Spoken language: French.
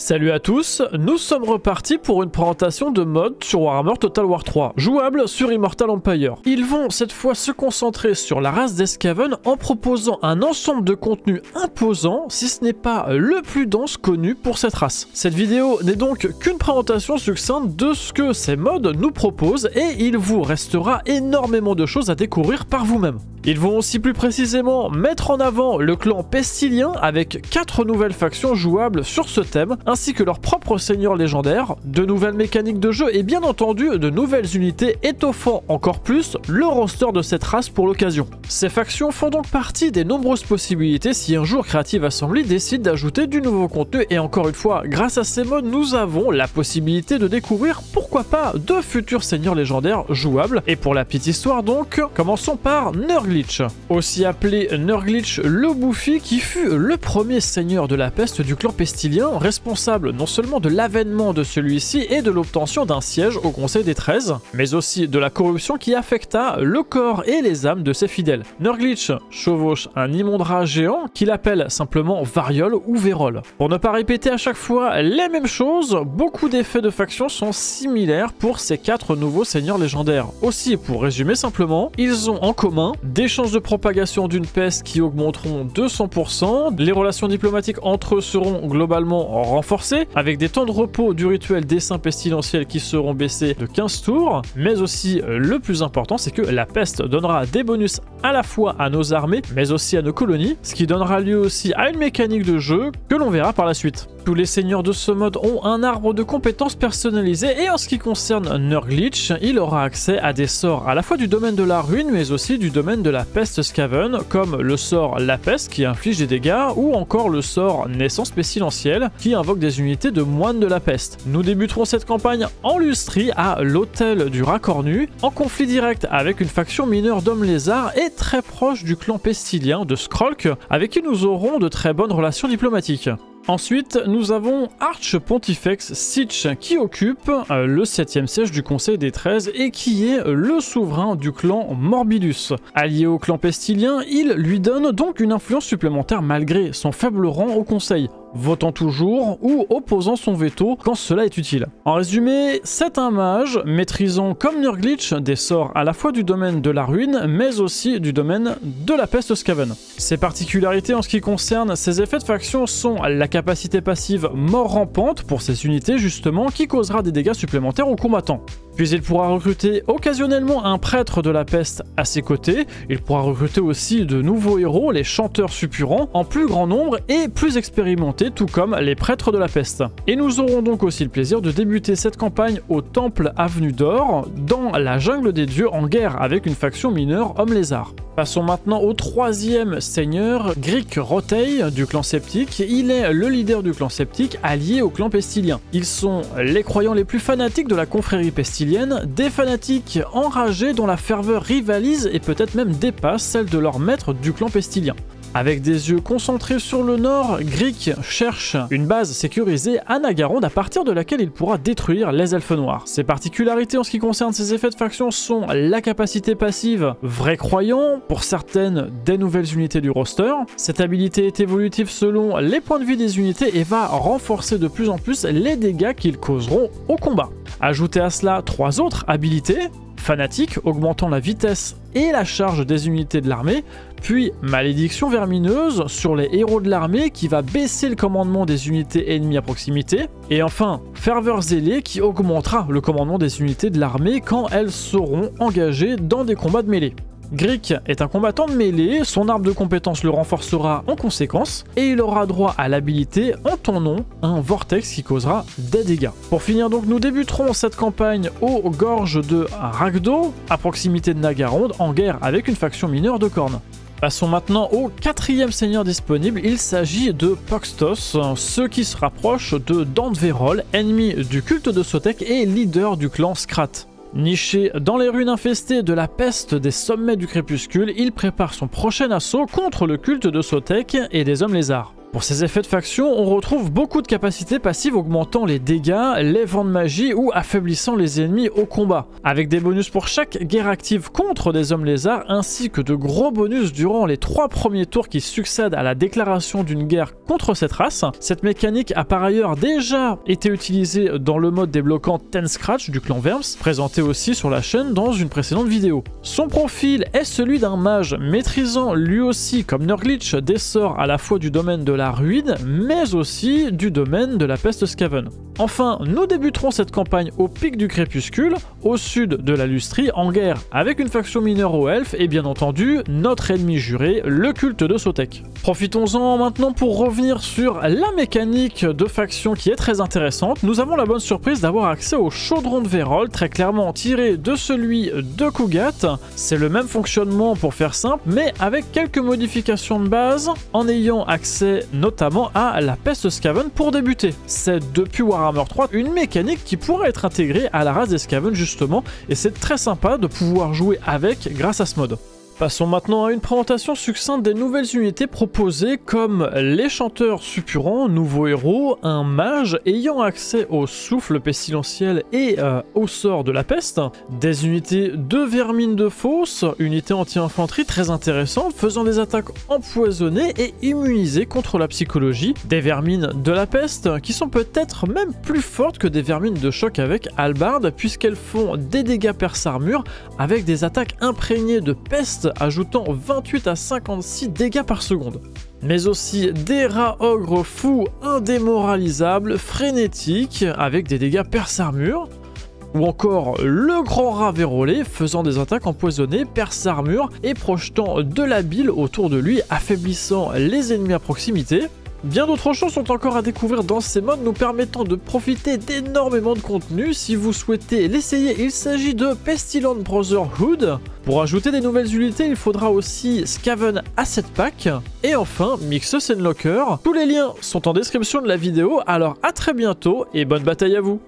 Salut à tous, nous sommes repartis pour une présentation de mode sur Warhammer Total War 3, jouable sur Immortal Empire. Ils vont cette fois se concentrer sur la race des Skaven en proposant un ensemble de contenus imposants, si ce n'est pas le plus dense connu pour cette race. Cette vidéo n'est donc qu'une présentation succincte de ce que ces mods nous proposent et il vous restera énormément de choses à découvrir par vous-même. Ils vont aussi plus précisément mettre en avant le clan pestilien avec 4 nouvelles factions jouables sur ce thème, ainsi que leurs propres seigneurs légendaires, de nouvelles mécaniques de jeu et bien entendu de nouvelles unités étoffant encore plus le roster de cette race pour l'occasion. Ces factions font donc partie des nombreuses possibilités si un jour Creative Assembly décide d'ajouter du nouveau contenu et encore une fois, grâce à ces mods, nous avons la possibilité de découvrir pourquoi pas de futurs seigneurs légendaires jouables. Et pour la petite histoire donc, commençons par Nurglitch, aussi appelé Nurglitch le Bouffi, qui fut le premier seigneur de la peste du clan pestilien, responsable non seulement de l'avènement de celui-ci et de l'obtention d'un siège au Conseil des 13, mais aussi de la corruption qui affecta le corps et les âmes de ses fidèles. Nurglitch chevauche un immonde rat géant qu'il appelle simplement Variole ou Vérole. Pour ne pas répéter à chaque fois les mêmes choses, beaucoup d'effets de faction sont similaires pour ces 4 nouveaux seigneurs légendaires. Aussi, pour résumer simplement, ils ont en commun des chances de propagation d'une peste qui augmenteront de 100%, les relations diplomatiques entre eux seront globalement renforcées, avec des temps de repos du rituel dessin pestilentiel qui seront baissés de 15 tours, mais aussi le plus important, c'est que la peste donnera des bonus à la fois à nos armées, mais aussi à nos colonies, ce qui donnera lieu aussi à une mécanique de jeu que l'on verra par la suite. Tous les seigneurs de ce mode ont un arbre de compétences personnalisé et en ce qui concerne Nurglitch, il aura accès à des sorts à la fois du domaine de la ruine mais aussi du domaine de la peste Skaven, comme le sort La Peste qui inflige des dégâts ou encore le sort Naissance pestilentielle qui invoque des unités de moines de la peste. Nous débuterons cette campagne en Lustrie à l'hôtel du rat cornu, en conflit direct avec une faction mineure d'hommes lézards et très proche du clan pestilien de Skrolk avec qui nous aurons de très bonnes relations diplomatiques. Ensuite, nous avons Arch Pontifex Sitch qui occupe le 7e siège du Conseil des 13 et qui est le souverain du clan Morbidus. Allié au clan pestilien, il lui donne donc une influence supplémentaire malgré son faible rang au Conseil, votant toujours ou opposant son veto quand cela est utile. En résumé, c'est un mage maîtrisant comme Nurglitch des sorts à la fois du domaine de la ruine mais aussi du domaine de la peste Skaven. Ses particularités en ce qui concerne ses effets de faction sont la capacité passive mort rampante pour ses unités justement qui causera des dégâts supplémentaires aux combattants. Puis il pourra recruter occasionnellement un prêtre de la peste à ses côtés, il pourra recruter aussi de nouveaux héros, les chanteurs suppurants, en plus grand nombre et plus expérimentés, tout comme les prêtres de la peste. Et nous aurons donc aussi le plaisir de débuter cette campagne au temple Avenue d'Or, dans la jungle des dieux en guerre avec une faction mineure homme lézard. Passons maintenant au 3e seigneur, Grick Rotei du clan sceptique. Il est le leader du clan sceptique allié au clan pestilien. Ils sont les croyants les plus fanatiques de la confrérie pestilienne, des fanatiques enragés dont la ferveur rivalise et peut-être même dépasse celle de leur maître du clan pestilien. Avec des yeux concentrés sur le nord, Grick cherche une base sécurisée à Nagaronde à partir de laquelle il pourra détruire les elfes noirs. Ses particularités en ce qui concerne ses effets de faction sont la capacité passive Vrai Croyant pour certaines des nouvelles unités du roster. Cette habilité est évolutive selon les points de vie des unités et va renforcer de plus en plus les dégâts qu'ils causeront au combat. Ajoutez à cela 3 autres habilités. Fanatique, augmentant la vitesse et la charge des unités de l'armée, puis Malédiction vermineuse sur les héros de l'armée qui va baisser le commandement des unités ennemies à proximité, et enfin Ferveur zélée qui augmentera le commandement des unités de l'armée quand elles seront engagées dans des combats de mêlée. Grick est un combattant de mêlée, son arbre de compétences le renforcera en conséquence, et il aura droit à l'habilité en ton nom, un vortex qui causera des dégâts. Pour finir donc, nous débuterons cette campagne aux gorges de Ragdo, à proximité de Nagaronde, en guerre avec une faction mineure de Khorne. Passons maintenant au 4e seigneur disponible, il s'agit de Poxtos, ce qui se rapproche de Dantverol, ennemi du culte de Sotek et leader du clan Skrat. Niché dans les ruines infestées de la peste des sommets du crépuscule, il prépare son prochain assaut contre le culte de Sotek et des hommes lézards. Pour ces effets de faction, on retrouve beaucoup de capacités passives augmentant les dégâts, les vents de magie ou affaiblissant les ennemis au combat, avec des bonus pour chaque guerre active contre des hommes lézards ainsi que de gros bonus durant les 3 premiers tours qui succèdent à la déclaration d'une guerre contre cette race. Cette mécanique a par ailleurs déjà été utilisée dans le mode débloquant Ten Scratch du clan Verms, présenté aussi sur la chaîne dans une précédente vidéo. Son profil est celui d'un mage maîtrisant lui aussi comme Nurglitch des sorts à la fois du domaine de la ruine, mais aussi du domaine de la peste Skaven. Enfin, nous débuterons cette campagne au pic du crépuscule, au sud de la Lustrie, en guerre avec une faction mineure aux elfes et bien entendu notre ennemi juré, le culte de Sotek. Profitons-en maintenant pour revenir sur la mécanique de faction qui est très intéressante. Nous avons la bonne surprise d'avoir accès au chaudron de Vérole, très clairement tiré de celui de Kugat. C'est le même fonctionnement pour faire simple, mais avec quelques modifications de base, en ayant accès notamment à la peste Skaven pour débuter. C'est depuis Warhammer 3 une mécanique qui pourrait être intégrée à la race des Skaven justement, et c'est très sympa de pouvoir jouer avec grâce à ce mode. Passons maintenant à une présentation succincte des nouvelles unités proposées comme les chanteurs suppurants, nouveaux héros, un mage ayant accès au souffle pestilentiel et au sort de la peste, des unités de vermine de fosse, unités anti-infanterie très intéressantes faisant des attaques empoisonnées et immunisées contre la psychologie, des vermines de la peste qui sont peut-être même plus fortes que des vermines de choc avec hallebarde puisqu'elles font des dégâts perce-armure avec des attaques imprégnées de peste ajoutant 28 à 56 dégâts par seconde. Mais aussi des rats ogres fous indémoralisables, frénétiques, avec des dégâts perce-armure, ou encore le grand rat vérolé faisant des attaques empoisonnées, perce-armure et projetant de la bile autour de lui, affaiblissant les ennemis à proximité. Bien d'autres choses sont encore à découvrir dans ces modes nous permettant de profiter d'énormément de contenu. Si vous souhaitez l'essayer, il s'agit de Pestilent Brotherhood. Pour ajouter des nouvelles unités, il faudra aussi Skaven Asset Pack. Et enfin, Mixus and Locker. Tous les liens sont en description de la vidéo, alors à très bientôt et bonne bataille à vous!